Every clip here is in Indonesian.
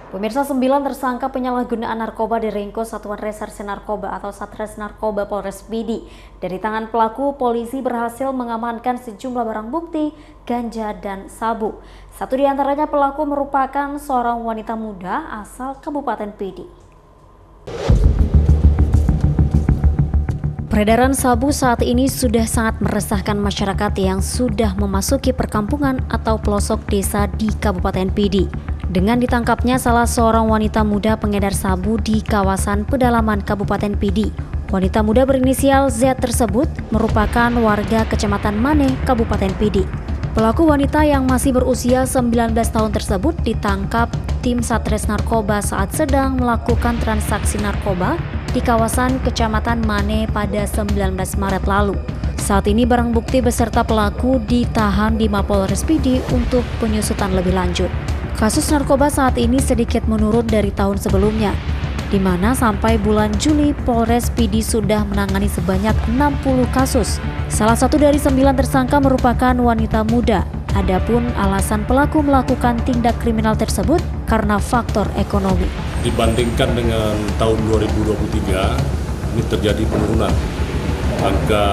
Pemirsa, 9 tersangka penyalahgunaan narkoba diringkus Satuan Reserse Narkoba atau Satres Narkoba Polres Pidi. Dari tangan pelaku, polisi berhasil mengamankan sejumlah barang bukti, ganja dan sabu. Satu di antaranya pelaku merupakan seorang wanita muda asal Kabupaten Pidi. Peredaran sabu saat ini sudah sangat meresahkan masyarakat yang sudah memasuki perkampungan atau pelosok desa di Kabupaten Pidi. Dengan ditangkapnya salah seorang wanita muda pengedar sabu di kawasan pedalaman Kabupaten Pidi. Wanita muda berinisial Z tersebut merupakan warga Kecamatan Mane, Kabupaten Pidi. Pelaku wanita yang masih berusia 19 tahun tersebut ditangkap tim Satres Narkoba saat sedang melakukan transaksi narkoba di kawasan Kecamatan Mane pada 19 Maret lalu. Saat ini barang bukti beserta pelaku ditahan di Mapolres Pidi untuk penyusutan lebih lanjut. Kasus narkoba saat ini sedikit menurun dari tahun sebelumnya, di mana sampai bulan Juli Polres Pidi sudah menangani sebanyak 60 kasus. Salah satu dari 9 tersangka merupakan wanita muda. Adapun alasan pelaku melakukan tindak kriminal tersebut karena faktor ekonomi. Dibandingkan dengan tahun 2023, ini terjadi penurunan angka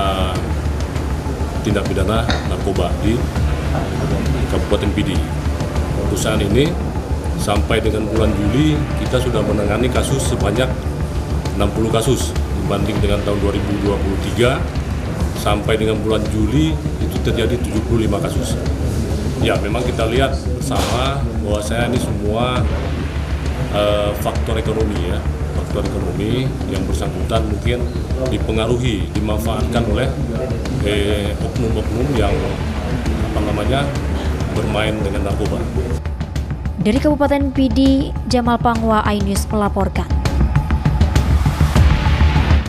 tindak pidana narkoba di Kabupaten Pidi. Perusahaan ini sampai dengan bulan Juli kita sudah menangani kasus sebanyak 60 kasus dibanding dengan tahun 2023 sampai dengan bulan Juli itu terjadi 75 kasus. Ya, memang kita lihat bersama bahwa ini semua faktor ekonomi ya, faktor ekonomi yang bersangkutan mungkin dipengaruhi, dimanfaatkan oleh oknum-oknum yang bermain dengan narkoba. Dari Kabupaten Pidi, Jamal Pangwa, iNews melaporkan.